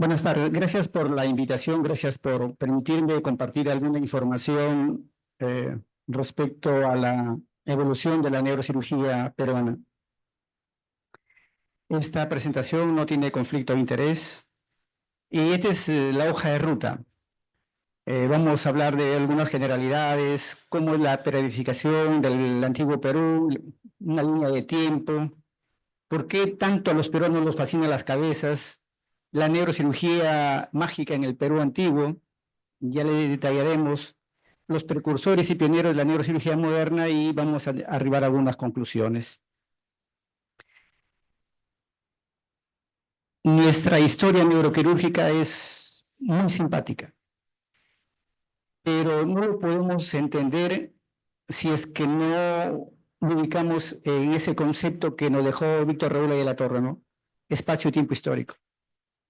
Buenas tardes, gracias por la invitación, gracias por permitirme compartir alguna información respecto a la evolución de la neurocirugía peruana. Esta presentación no tiene conflicto de interés y esta es la hoja de ruta. Vamos a hablar de algunas generalidades, cómo es la periodificación del antiguo Perú, una línea de tiempo, por qué tanto a los peruanos los fascinan las cabezas, la neurocirugía mágica en el Perú antiguo. Ya le detallaremos los precursores y pioneros de la neurocirugía moderna y vamos a arribar a algunas conclusiones. Nuestra historia neuroquirúrgica es muy simpática, pero no lo podemos entender si es que no ubicamos en ese concepto que nos dejó Víctor Reúla de la Torre, ¿no? Espacio-tiempo histórico.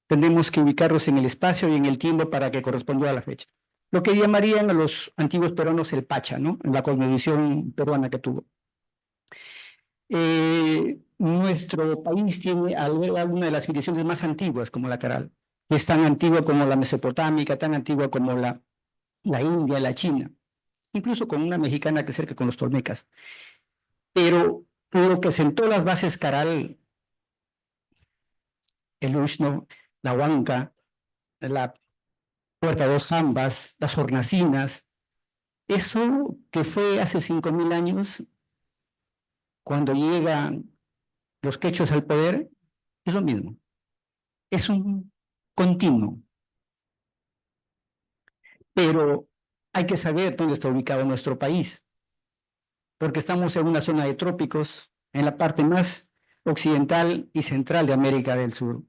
Tenemos que ubicarlos en el espacio y en el tiempo para que corresponda a la fecha. Lo que llamarían a los antiguos peruanos el Pacha, ¿no? En la cosmovisión peruana que tuvo. Nuestro país tiene alguna de las civilizaciones más antiguas, como la Caral. Es tan antigua como la mesopotámica, tan antigua como la India, la China, incluso con una mexicana que cerca con los tolmecas. Pero lo que sentó las bases Caral, el Ushno, la Huanca, la Puerta de dos Jambas, las hornacinas, eso que fue hace 5.000 años, cuando llegan los quechos al poder, es lo mismo. Es un continuo. Pero hay que saber dónde está ubicado nuestro país, porque estamos en una zona de trópicos, en la parte más occidental y central de América del Sur.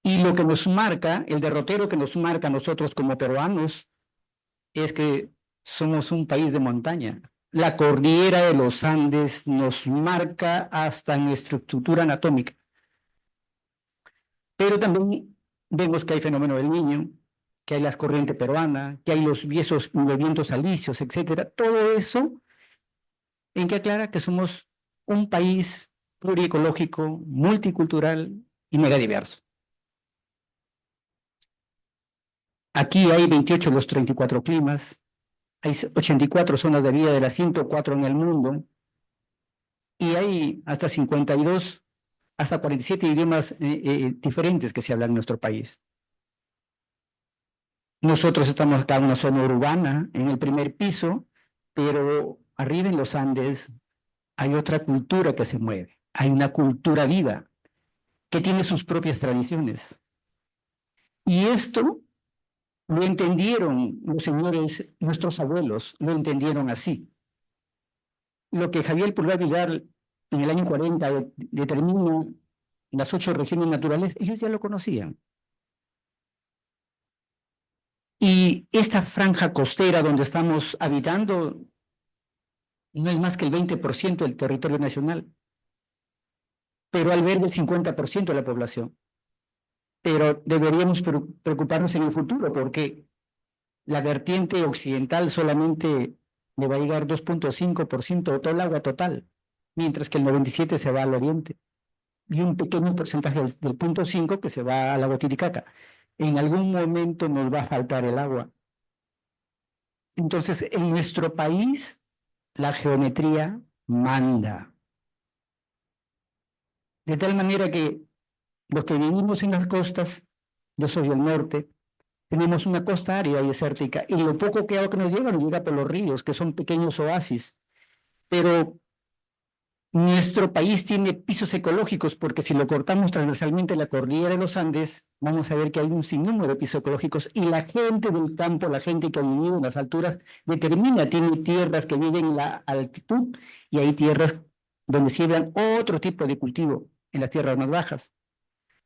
Y lo que nos marca, el derrotero que nos marca a nosotros como peruanos, es que somos un país de montaña. La cordillera de los Andes nos marca hasta en nuestra estructura anatómica. Pero también vemos que hay fenómeno del Niño, que hay la corriente peruana, que hay los vientos alisios, etcétera. Todo eso en que aclara que somos un país pluriecológico, multicultural y megadiverso. Aquí hay 28 de los 34 climas, hay 84 zonas de vida de las 104 en el mundo, y hay hasta 52, hasta 47 idiomas diferentes que se hablan en nuestro país. Nosotros estamos acá en una zona urbana, en el primer piso, pero arriba en los Andes hay otra cultura que se mueve, hay una cultura viva que tiene sus propias tradiciones. Y esto lo entendieron los señores, nuestros abuelos, lo entendieron así. Lo que Javier Pulgar Vigar en el año 40 determina las 8 regiones naturales, ellos ya lo conocían. Y esta franja costera donde estamos habitando no es más que el 20% del territorio nacional, pero alberga el 50% de la población. Pero deberíamos preocuparnos en el futuro porque la vertiente occidental solamente le va a llegar 2.5% de todo el agua total, mientras que el 97% se va al oriente y un pequeño porcentaje del 0.5% que se va al lago Titicaca. En algún momento nos va a faltar el agua. Entonces, en nuestro país, la geometría manda. De tal manera que los que vivimos en las costas, yo soy del norte, tenemos una costa árida y desértica, y lo poco que agua que nos llega por los ríos, que son pequeños oasis. Pero nuestro país tiene pisos ecológicos, porque si lo cortamos transversalmente la cordillera de los Andes, vamos a ver que hay un sinnúmero de pisos ecológicos, y la gente del campo, la gente que ha vivido en las alturas, determina, tiene tierras que viven en la altitud, y hay tierras donde siembran otro tipo de cultivo, en las tierras más bajas.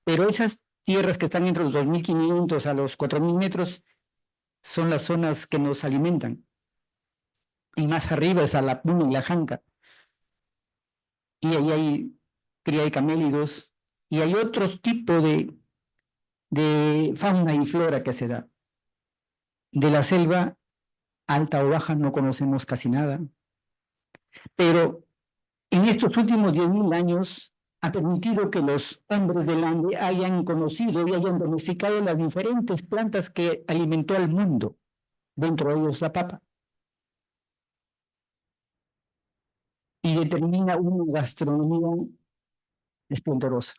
Pero esas tierras que están entre los 2.500 a los 4.000 metros son las zonas que nos alimentan. Y más arriba es a la Puna y la Janca. Y ahí hay cría de camélidos. Y hay otro tipo de fauna y flora que se da. De la selva alta o baja no conocemos casi nada. Pero en estos últimos 10.000 años ha permitido que los hombres del Ande hayan conocido y hayan domesticado las diferentes plantas que alimentó al mundo, dentro de ellos la papa, y determina una gastronomía esplendorosa.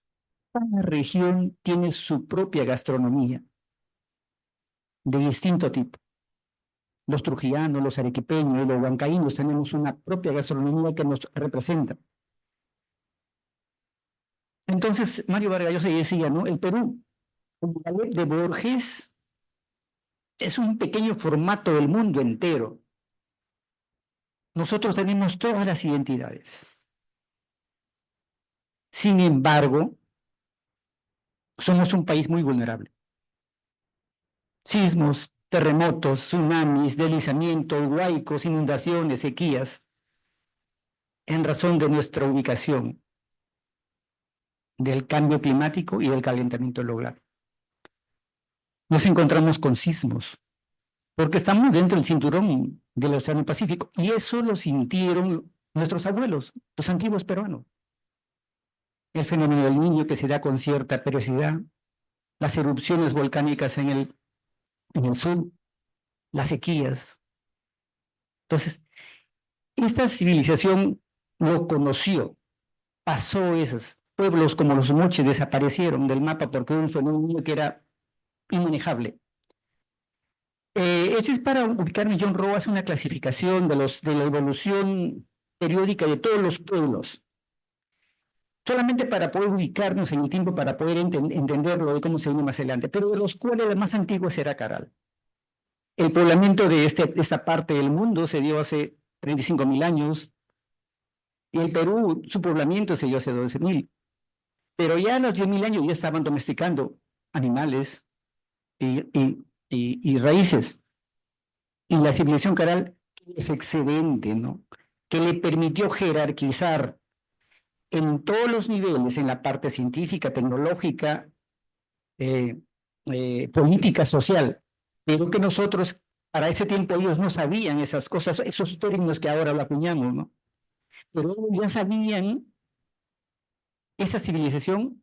Cada región tiene su propia gastronomía de distinto tipo. Los trujillanos, los arequipeños, los huancaínos tenemos una propia gastronomía que nos representa. Entonces, Mario Vargas Llosa decía, ¿no? El Perú, como la ley de Borges, es un pequeño formato del mundo entero. Nosotros tenemos todas las identidades. Sin embargo, somos un país muy vulnerable. Sismos, terremotos, tsunamis, deslizamientos, huaicos, inundaciones, sequías, en razón de nuestra ubicación, del cambio climático y del calentamiento global. Nos encontramos con sismos, porque estamos dentro del cinturón del Océano Pacífico, y eso lo sintieron nuestros abuelos, los antiguos peruanos. El fenómeno del Niño, que se da con cierta periodicidad, las erupciones volcánicas en el sur, las sequías. Entonces, esta civilización lo conoció, pasó esos pueblos como los moches desaparecieron del mapa porque hubo un fenómeno que era inmanejable. Este es para ubicarme. John Rowe hace una clasificación de la evolución periódica de todos los pueblos, solamente para poder ubicarnos en el tiempo, para poder entenderlo de cómo se vino más adelante, pero de los cuales la más antigua será Caral. El poblamiento de esta parte del mundo se dio hace 35.000 años, y el Perú, su poblamiento se dio hace 12.000, pero ya a los 10.000 años ya estaban domesticando animales y raíces. Y la civilización Caral es excedente, ¿no? Que le permitió jerarquizar en todos los niveles, en la parte científica, tecnológica, política, social, pero que nosotros, para ese tiempo ellos no sabían esas cosas, esos términos que ahora lo acuñamos, ¿no? Pero ellos ya sabían, esa civilización,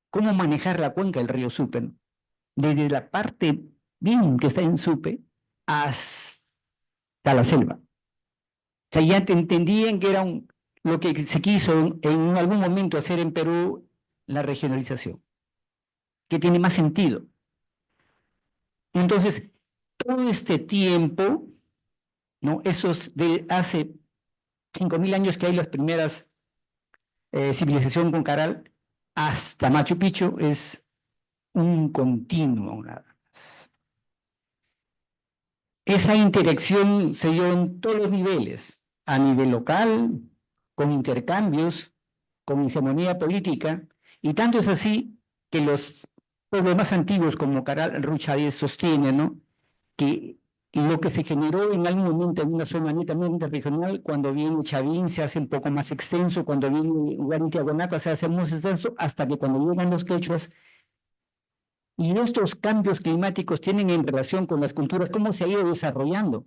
cómo manejar la cuenca del río Supe, ¿no? Desde la parte bien que está en Supe hasta la selva. O sea, ya entendían que era lo que se quiso en algún momento hacer en Perú, la regionalización, que tiene más sentido. Entonces, todo este tiempo, ¿no? Esos de hace 5.000 años que hay las primeras civilización con Caral, hasta Machu Picchu es un continuo, nada más. Esa interacción se dio en todos los niveles, a nivel local, con intercambios, con hegemonía política, y tanto es así que los pueblos más antiguos como Caral Ruchadi sostienen, ¿no?, que lo que se generó en algún momento en una zona netamente regional, cuando viene Chavín se hace un poco más extenso, cuando viene Huarintiahuanaco se hace más extenso, hasta que cuando llegan los quechuas. Y estos cambios climáticos tienen en relación con las culturas, cómo se ha ido desarrollando.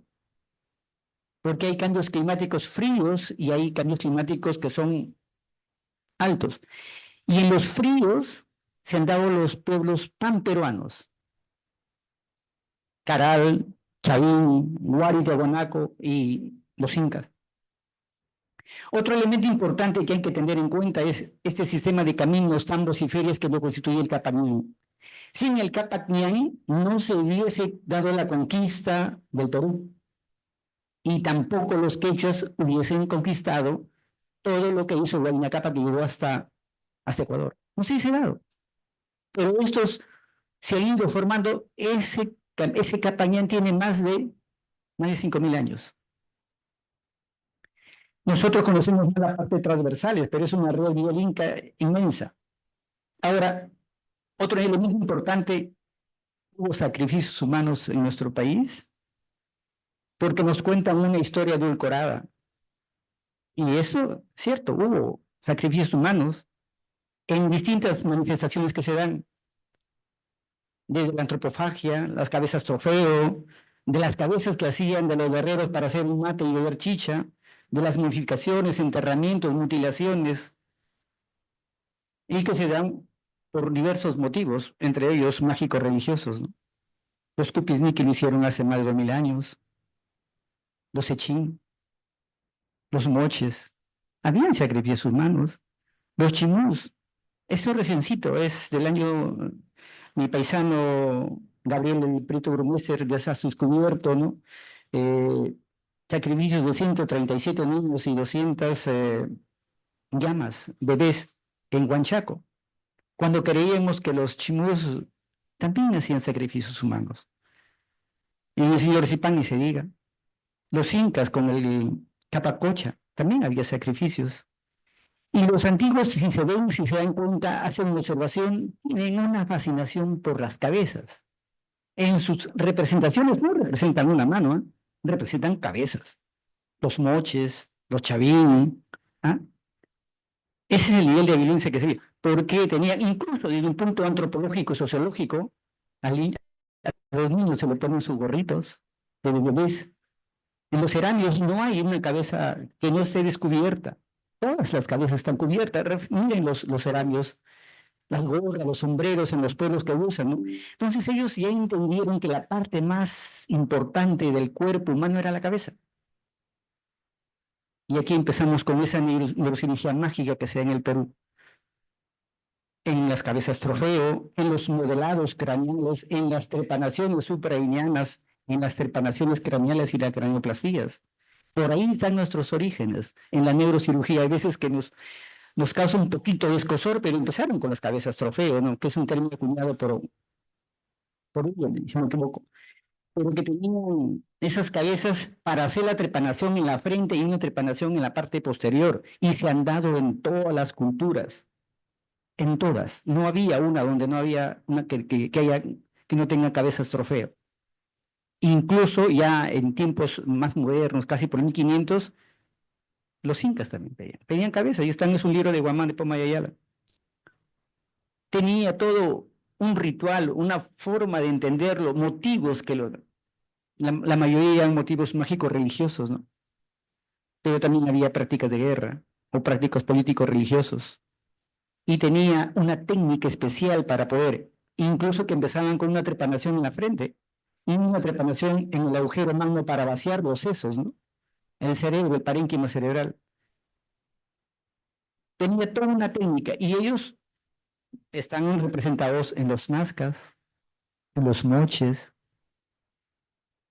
Porque hay cambios climáticos fríos y hay cambios climáticos que son altos. Y en los fríos se han dado los pueblos panperuanos. Caral, Chavín, Huarintiahuanaco y los incas. Otro elemento importante que hay que tener en cuenta es este sistema de caminos, tambos y ferias que lo constituye el Capañán. Sin el Capañán no se hubiese dado la conquista del Perú y tampoco los quechuas hubiesen conquistado todo lo que hizo Huayna Cápac, que llegó hasta Ecuador. No se hubiese dado. Pero estos se han ido formando, ese Capañán tiene más de 5.000 años. Nosotros conocemos la parte transversales, pero es una red inca inmensa. Ahora, otro elemento importante, hubo sacrificios humanos en nuestro país, porque nos cuentan una historia edulcorada. Y eso, cierto, hubo sacrificios humanos en distintas manifestaciones que se dan, desde la antropofagia, las cabezas trofeo, de las cabezas que hacían de los guerreros para hacer un mate y beber chicha, de las modificaciones, enterramientos, mutilaciones, y que se dan por diversos motivos, entre ellos mágicos religiosos, ¿no? Los Tupisniki lo hicieron hace más de 2000 años, los Echín, los Moches, habían sacrificios humanos, los Chimús, esto reciencito, es del año, mi paisano Gabriel Prieto Brumester ya se ha descubierto, ¿no? Eh, Sacrificios de 137 niños y 200 llamas, bebés en Huanchaco, cuando creíamos que los chimús también hacían sacrificios humanos. Y en el señor Zipán ni se diga. Los incas con el Capacocha también había sacrificios. Y los antiguos, si se ven, si se dan cuenta, hacen una observación, tienen una fascinación por las cabezas. En sus representaciones no representan una mano, ¿eh? Representan cabezas. Los moches, los chavín, ¿ah? Ese es el nivel de violencia que se ve. Porque tenía, incluso desde un punto antropológico y sociológico, a los niños se le ponen sus gorritos de bebés. En los ceranios no hay una cabeza que no esté descubierta. Todas las cabezas están cubiertas. Miren los ceranios, las gorras, los sombreros en los pueblos que usan, ¿no? Entonces ellos ya entendieron que la parte más importante del cuerpo humano era la cabeza. Y aquí empezamos con esa neurocirugía mágica que se da en el Perú. En las cabezas trofeo, en los modelados craneales, en las trepanaciones suprainianas, en las trepanaciones craneales y las cranioplastías. Por ahí están nuestros orígenes en la neurocirugía. Hay veces que nos causa un poquito de escozor, pero empezaron con las cabezas trofeo, ¿no? Que es un término acuñado por ellos, si no me equivoco. Pero que tenían esas cabezas para hacer la trepanación en la frente y una trepanación en la parte posterior. Y se han dado en todas las culturas, en todas. No había una donde no había una que no tenga cabezas trofeo. Incluso ya en tiempos más modernos, casi por 1500, los incas también pedían cabeza. Y está en un libro de Guamán de Poma y Ayala. Tenía todo un ritual, una forma de entenderlo, motivos que la mayoría eran motivos mágicos religiosos, ¿no? Pero también había prácticas de guerra o prácticos políticos religiosos. Y tenía una técnica especial para poder, incluso que empezaban con una trepanación en la frente y una trepanación en el agujero magno para vaciar los sesos, ¿no? El cerebro, el parénquima cerebral. Tenía toda una técnica y ellos están representados en los nazcas, en los moches,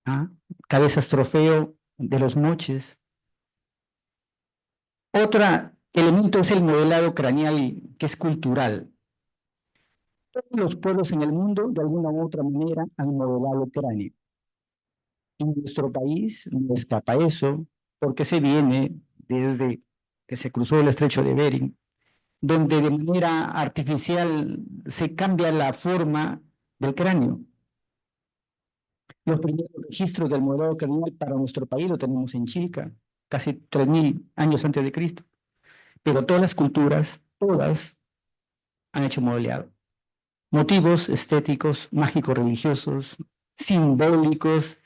¿ah? Cabezas trofeo de los moches. Otro elemento es el modelado craneal, que es cultural. Todos los pueblos en el mundo, de alguna u otra manera, han modelado cráneo. En nuestro país no escapa eso, porque se viene desde que se cruzó el estrecho de Bering, donde de manera artificial se cambia la forma del cráneo. Los primeros registros del modelado craneal para nuestro país lo tenemos en Chilca, casi 3000 años antes de Cristo. Pero todas las culturas, todas, han hecho modeleado. Motivos estéticos, mágicos, religiosos, simbólicos.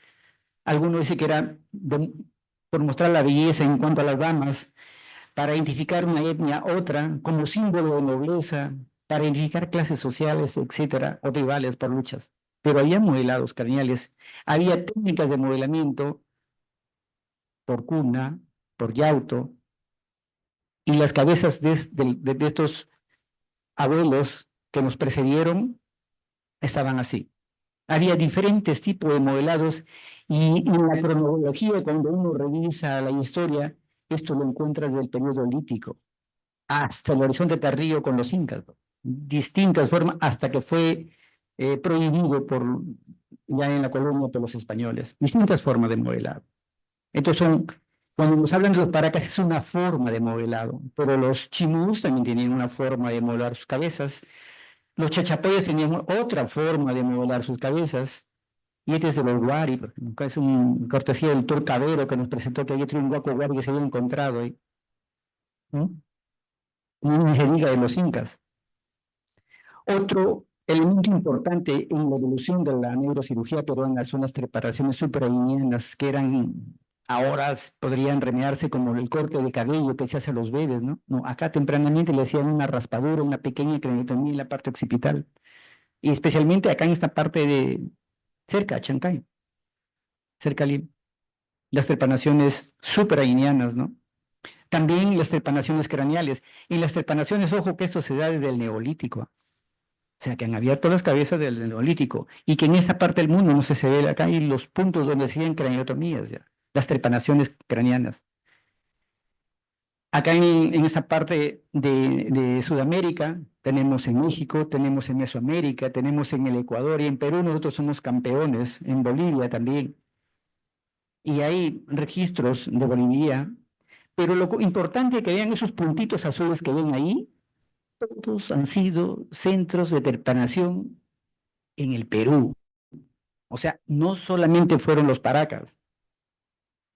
Algunos dicen que era por mostrar la belleza en cuanto a las damas, para identificar una etnia, otra, como símbolo de nobleza, para identificar clases sociales, etcétera, o rivales por luchas. Pero había modelados craneales, había técnicas de modelamiento por cuna, por yauto, y las cabezas de estos abuelos que nos precedieron estaban así. Había diferentes tipos de modelados y en la cronología, cuando uno revisa la historia, esto lo encuentra desde el periodo lítico hasta el horizonte tardío con los incas, ¿no? Distintas formas hasta que fue prohibido ya en la colonia por los españoles, distintas formas de modelado. Estos son, cuando nos hablan de los paracas, es una forma de modelado, pero los chimús también tienen una forma de modelar sus cabezas. Los chachapoyas tenían otra forma de modelar sus cabezas. Y este es de los Guari, porque es un cortesía del Tour Cabero que nos presentó que había un guaco Guari que se había encontrado ahí. ¿No? Ni se diga de los incas. Otro elemento importante en la evolución de la neurocirugía peruana son las preparaciones suprainianas, que eran Ahora podrían remediarse como el corte de cabello que se hace a los bebés, ¿no? No, acá tempranamente le hacían una raspadura, una pequeña craniotomía en la parte occipital, y especialmente acá en esta parte de cerca a Chancay, cerca a Lima. Las trepanaciones suprainianas, ¿no? También las trepanaciones craneales. Y las trepanaciones, ojo, que esto se da desde el Neolítico. O sea, que han abierto las cabezas del Neolítico y que en esta parte del mundo no se ve acá hay los puntos donde se hacían craniotomías, ya, las trepanaciones craneanas. Acá en esta parte de Sudamérica, tenemos en México, tenemos en Mesoamérica, tenemos en el Ecuador y en Perú nosotros somos campeones, en Bolivia también. Y hay registros de Bolivia, pero lo importante es que vean esos puntitos azules que ven ahí, todos han sido centros de trepanación en el Perú. O sea, no solamente fueron los Paracas,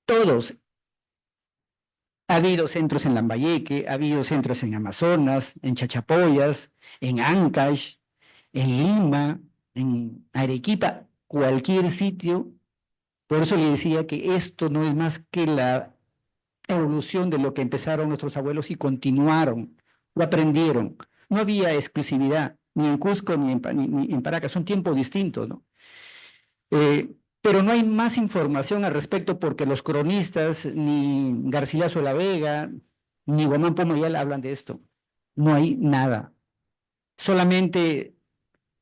todos. Ha habido centros en Lambayeque, ha habido centros en Amazonas, en Chachapoyas, en Ancash, en Lima, en Arequipa, cualquier sitio. Por eso le decía que esto no es más que la evolución de lo que empezaron nuestros abuelos y continuaron, lo aprendieron. No había exclusividad, ni en Cusco ni en Paracas, son tiempos distintos, ¿no? Pero no hay más información al respecto porque los cronistas, ni Garcilaso de la Vega, ni Guamán Pomayal hablan de esto. No hay nada. Solamente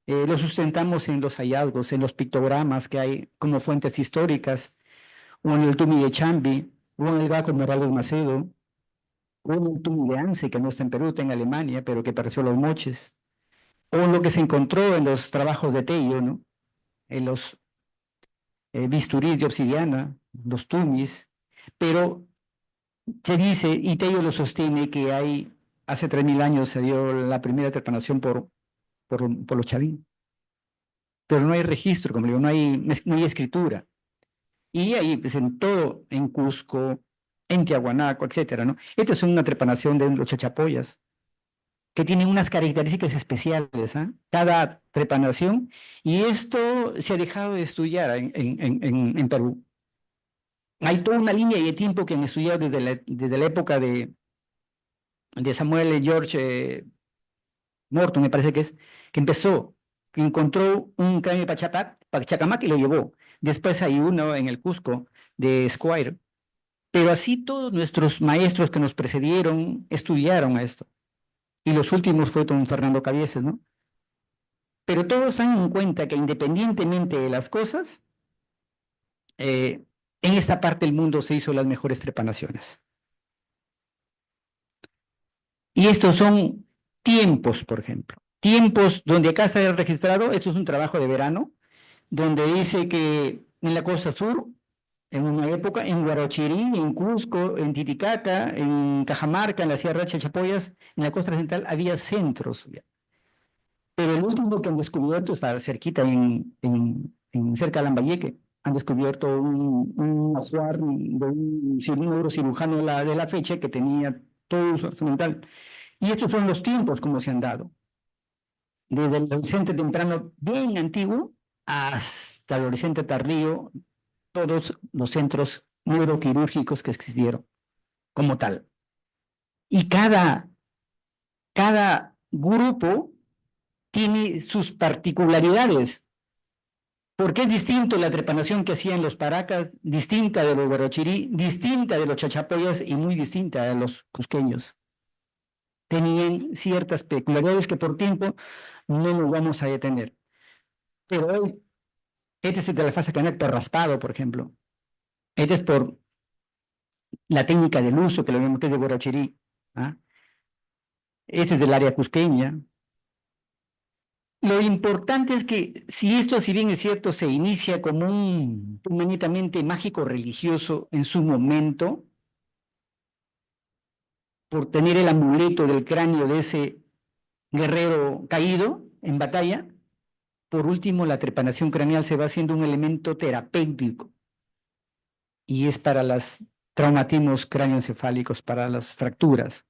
lo sustentamos en los hallazgos, en los pictogramas que hay como fuentes históricas, o en el Tumi de Chambi, o en el Gaco Morales Macedo, o en el Tumi de Anse, que no está en Perú, está en Alemania, pero que apareció en los moches, o lo que se encontró en los trabajos de Tello, ¿no? En los bisturís de obsidiana, los tumis, pero se dice, y Tello lo sostiene, que hay, hace 3.000 años se dio la primera trepanación por los chavín, pero no hay registro, como digo, no hay escritura. Y ahí, pues en todo, en Cusco, en Tiahuanaco, etcétera, ¿no? Esto es una trepanación de los chachapoyas, que tienen unas características especiales, ¿ah? Cada trepanación, y esto se ha dejado de estudiar en Perú. Hay toda una línea de tiempo que han estudiado desde la época de Samuel George Morton, me parece que es, que empezó, que encontró un cráneo de Pachacamac y lo llevó. Después hay uno en el Cusco de Squire. Pero así todos nuestros maestros que nos precedieron estudiaron a esto. Y los últimos fue don Fernando Cabieses, ¿no? Pero todos dan en cuenta que independientemente de las cosas, en esta parte del mundo se hizo las mejores trepanaciones. Y estos son tiempos, por ejemplo. Tiempos donde acá está registrado, esto es un trabajo de verano, donde dice que en la costa sur, en una época, en Huarochirí, en Cusco, en Titicaca, en Cajamarca, en la Sierra de Chachapoyas, en la costa central, había centros. Pero el último que han descubierto está cerquita, cerca de Lambayeque. Han descubierto un ajuar de un neurocirujano de la fecha que tenía todo su instrumental. Y estos son los tiempos como se han dado, desde el adolescente temprano bien antiguo hasta el adolescente tardío, todos los centros neuroquirúrgicos que existieron como tal. Y cada grupo tiene sus particularidades, porque es distinto la trepanación que hacían los Paracas, distinta de los Huarochirí, distinta de los Chachapoyas y muy distinta de los cusqueños. Tenían ciertas peculiaridades que por tiempo no nos vamos a detener. Pero hoy, este es de la fase canal por raspado, por ejemplo. Este es por la técnica del uso, que lo vemos que es de Huarochirí. ¿Ah? Este es del área cusqueña. Lo importante es que si esto, si bien es cierto, se inicia como un humanitamente mágico religioso en su momento, por tener el amuleto del cráneo de ese guerrero caído en batalla, por último la trepanación craneal se va haciendo un elemento terapéutico y es para los traumatismos cráneoencefálicos, para las fracturas.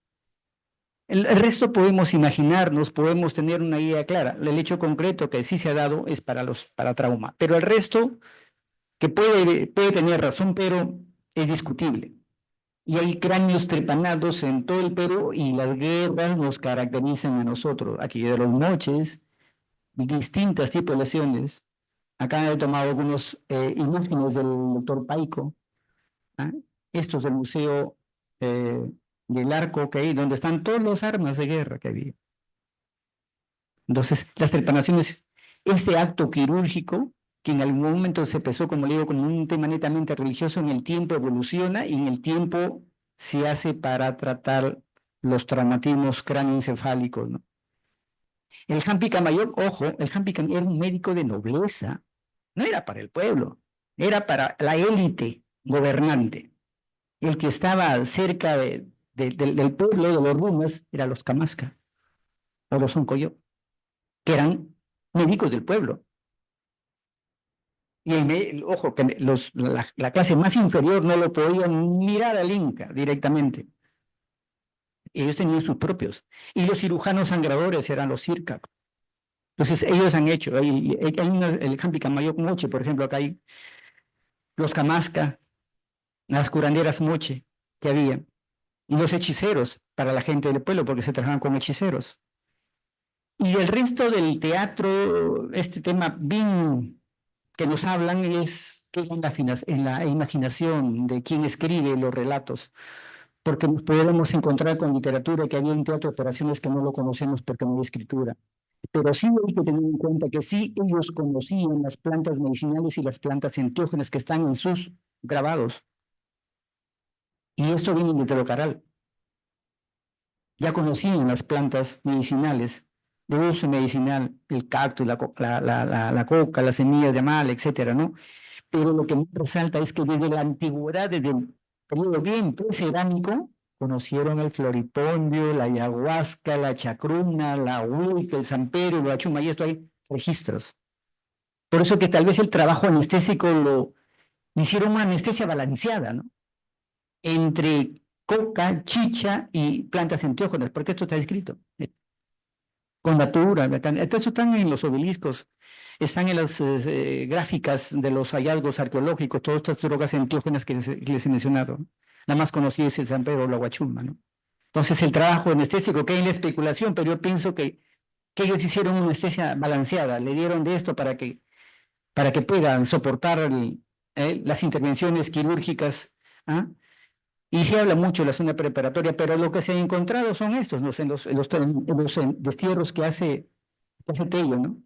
El resto podemos imaginarnos, podemos tener una idea clara. El hecho concreto que sí se ha dado es para trauma, pero el resto que puede tener razón, pero es discutible. Y hay cráneos trepanados en todo el Perú y las guerras nos caracterizan a nosotros. Aquí de los moches, distintas tipos de lesiones. Acá he tomado algunas imágenes del doctor Paico, ¿ah? Estos del Museo del Arco que hay, donde están todas las armas de guerra que había. Entonces, las trepanaciones, este acto quirúrgico, que en algún momento se empezó, como le digo, como un tema netamente religioso, en el tiempo evoluciona y en el tiempo se hace para tratar los traumatismos cráneoencefálicos, ¿no? El Jampi Camayor, ojo, el Jampi Camayor era un médico de nobleza, no era para el pueblo, era para la élite gobernante. El que estaba cerca del pueblo, de los rumas, eran los Camasca o los Oncoyo, que eran médicos del pueblo. Y ojo, que la clase más inferior no lo podían mirar al Inca directamente. Ellos tenían sus propios. Y los cirujanos sangradores eran los CIRCA. Entonces, ellos han hecho, el Jampi Camayo Moche, por ejemplo, acá hay los Camasca, las curanderas Moche que había, y los hechiceros para la gente del pueblo, porque se trabajaban con hechiceros. Y el resto del teatro, este tema bien que nos hablan es que en la imaginación de quien escribe los relatos, porque nos podemos encontrar con literatura que había en teatro operaciones que no lo conocemos porque no hay escritura. Pero sí hay que tener en cuenta que sí ellos conocían las plantas medicinales y las plantas enteógenas que están en sus grabados. Y esto viene de Telocaral. Ya conocían las plantas medicinales de uso medicinal, el cactus, la coca, las semillas de amal, etcétera, ¿no? Pero lo que más resalta es que desde la antigüedad, desde el periodo bien precerámico, conocieron el floripondio, la ayahuasca, la chacruna, la huilca, el samperio, la chuma, y esto hay registros. Por eso que tal vez el trabajo anestésico lo hicieron una anestesia balanceada, ¿no? Entre coca, chicha y plantas enteógenas, porque esto está escrito con natura. Entonces están en los obeliscos, están en las gráficas de los hallazgos arqueológicos, todas estas drogas enteógenas que les he mencionado. La más conocida es el San Pedro o la Huachuma, ¿no? Entonces el trabajo anestésico que hay en la especulación, pero yo pienso que ellos hicieron una anestesia balanceada, le dieron de esto para que puedan soportar las intervenciones quirúrgicas, ¿ah? Y se habla mucho de la zona preparatoria, pero lo que se ha encontrado son estos, ¿no? En los destierros que hace Tello, ¿no?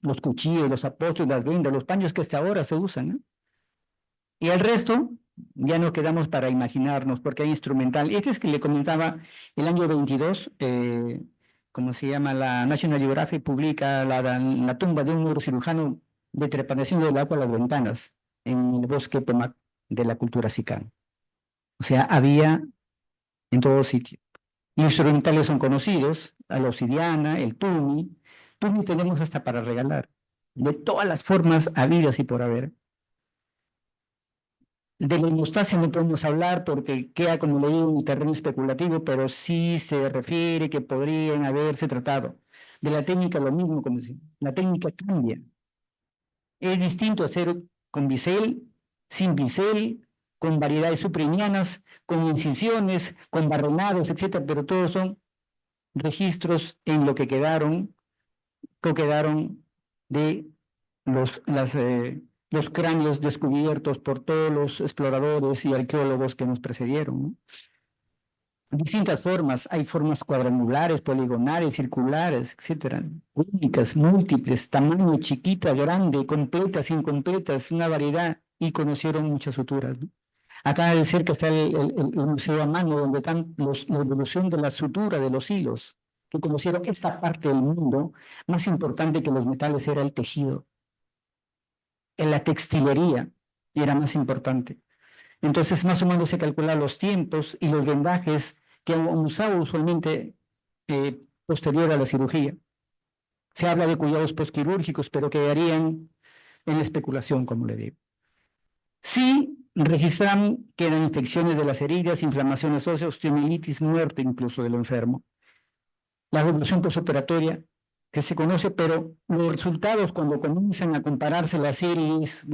Los cuchillos, los apóstoles, las vendas, los paños que hasta ahora se usan, ¿no? Y el resto ya no quedamos para imaginarnos, porque hay instrumental. Este es que le comentaba, el año 22, ¿cómo se llama? La National Geographic publica la tumba de un neurocirujano de trepanación del agua a las ventanas en el bosque Pemac de la cultura sicana. O sea, había en todo sitio. Instrumentales son conocidos, a la obsidiana, el tumi. Tumi tenemos hasta para regalar, de todas las formas habidas y por haber. De la hemostasia no podemos hablar porque queda, como le digo, en un terreno especulativo, pero sí se refiere que podrían haberse tratado. De la técnica lo mismo, como decía, la técnica cambia. Es distinto hacer con bisel, sin bisel, con variedades supremianas, con incisiones, con barrenados, etcétera, pero todos son registros en lo que quedaron de los cráneos descubiertos por todos los exploradores y arqueólogos que nos precedieron, ¿no? Distintas formas, hay formas cuadrangulares, poligonales, circulares, etcétera, únicas, múltiples, tamaño, chiquita, grande, completas, incompletas, una variedad, y conocieron muchas suturas, ¿no? Acá de cerca está el Museo a mano, donde están la evolución de la sutura de los hilos, que conocieron esta parte del mundo. Más importante que los metales era el tejido, en la textilería era más importante. Entonces, más o menos se calculan los tiempos y los vendajes que han usado usualmente posterior a la cirugía. Se habla de cuidados postquirúrgicos, pero quedarían en la especulación, como le digo. Sí registran que eran infecciones de las heridas, inflamaciones óseas, osteomielitis, muerte incluso del enfermo. La evolución postoperatoria que se conoce, pero los resultados cuando comienzan a compararse las series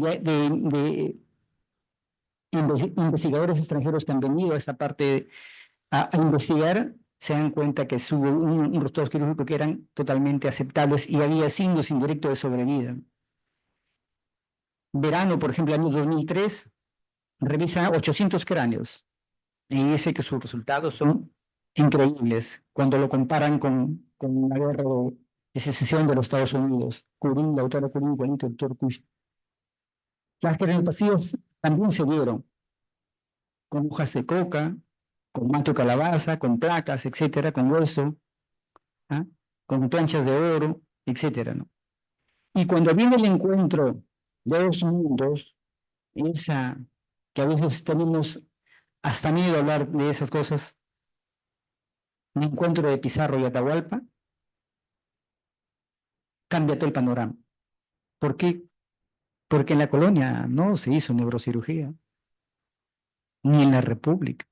investigadores extranjeros que han venido a esta parte a investigar se dan cuenta que hubo un resultados quirúrgicos que eran totalmente aceptables y había signos indirectos de sobrevida. Verano, por ejemplo, año 2003, revisa 800 cráneos y dice que sus resultados son increíbles cuando lo comparan con la guerra de secesión de los Estados Unidos. Curín, la autora Curín, igualito el doctor Kush. Las craniopatías también se dieron con hojas de coca, con manto de calabaza, con placas, etcétera, con hueso, ¿ah? Con planchas de oro, etcétera, ¿no? Y cuando viene el encuentro de dos mundos, esa que a veces tenemos hasta miedo a hablar de esas cosas, un encuentro de Pizarro y Atahualpa, cambia todo el panorama. ¿Por qué? Porque en la colonia no se hizo neurocirugía, ni en la República.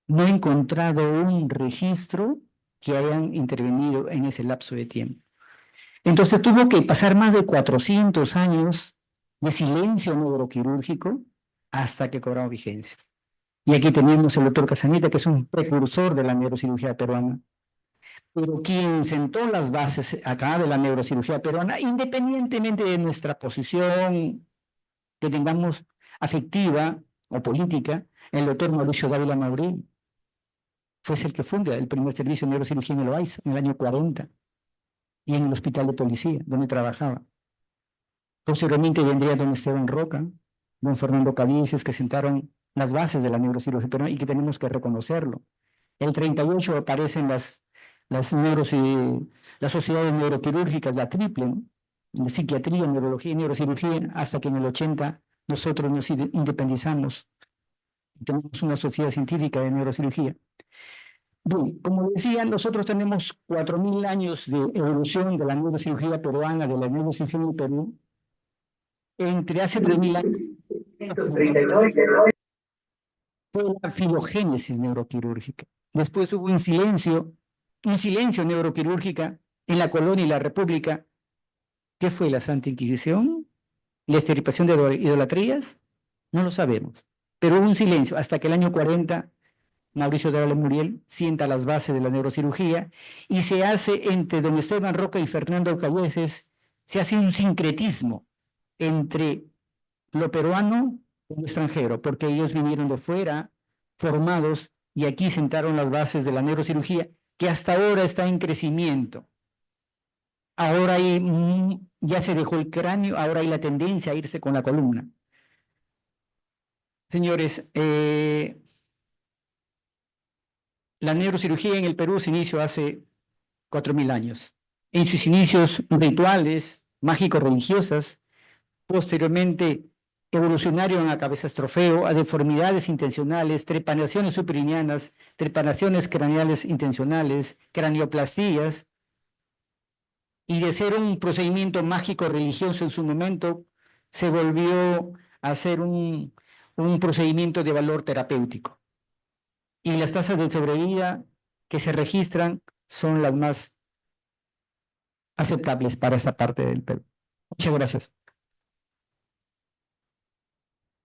No he encontrado un registro que hayan intervenido en ese lapso de tiempo. Entonces tuvo que pasar más de 400 años de silencio neuroquirúrgico hasta que cobró vigencia. Y aquí tenemos el doctor Casanita, que es un precursor de la neurocirugía peruana, pero quien sentó las bases acá de la neurocirugía peruana, independientemente de nuestra posición que tengamos afectiva o política, el doctor Mauricio Dávila Mauril fue el que funda el primer servicio de neurocirugía en el OAIS en el año 40 y en el hospital de policía, donde trabajaba. Posteriormente vendría don Esteban Roca, don Fernando Cavices, que sentaron las bases de la neurocirugía peruana y que tenemos que reconocerlo. El 38 aparecen las sociedades neuroquirúrgicas, la triple, ¿no? La psiquiatría, neurología y neurocirugía, hasta que en el 80 nosotros nos independizamos y tenemos una sociedad científica de neurocirugía. Bien, como decía, nosotros tenemos 4.000 años de evolución de la neurocirugía peruana, de la neurocirugía en el Perú. Entre hace 3.000 años fue la filogénesis neuroquirúrgica. Después hubo un silencio neuroquirúrgica en la colonia y la república. ¿Qué fue la Santa Inquisición? ¿La extirpación de idolatrías? No lo sabemos. Pero hubo un silencio hasta que el año 40 Mauricio Dávila Muriel sienta las bases de la neurocirugía y se hace entre don Esteban Roca y Fernando Cayeses, se hace un sincretismo entre lo peruano y lo extranjero, porque ellos vinieron de fuera, formados, y aquí sentaron las bases de la neurocirugía, que hasta ahora está en crecimiento. Ahora ya se dejó el cráneo, ahora hay la tendencia a irse con la columna. Señores, la neurocirugía en el Perú se inició hace 4.000 años. En sus inicios rituales, mágico-religiosas, posteriormente evolucionaron a cabezas trofeo, a deformidades intencionales, trepanaciones suprinianas, trepanaciones craneales intencionales, cranioplastías, y de ser un procedimiento mágico-religioso en su momento, se volvió a ser un procedimiento de valor terapéutico. Y las tasas de sobrevida que se registran son las más aceptables para esta parte del Perú. Muchas gracias.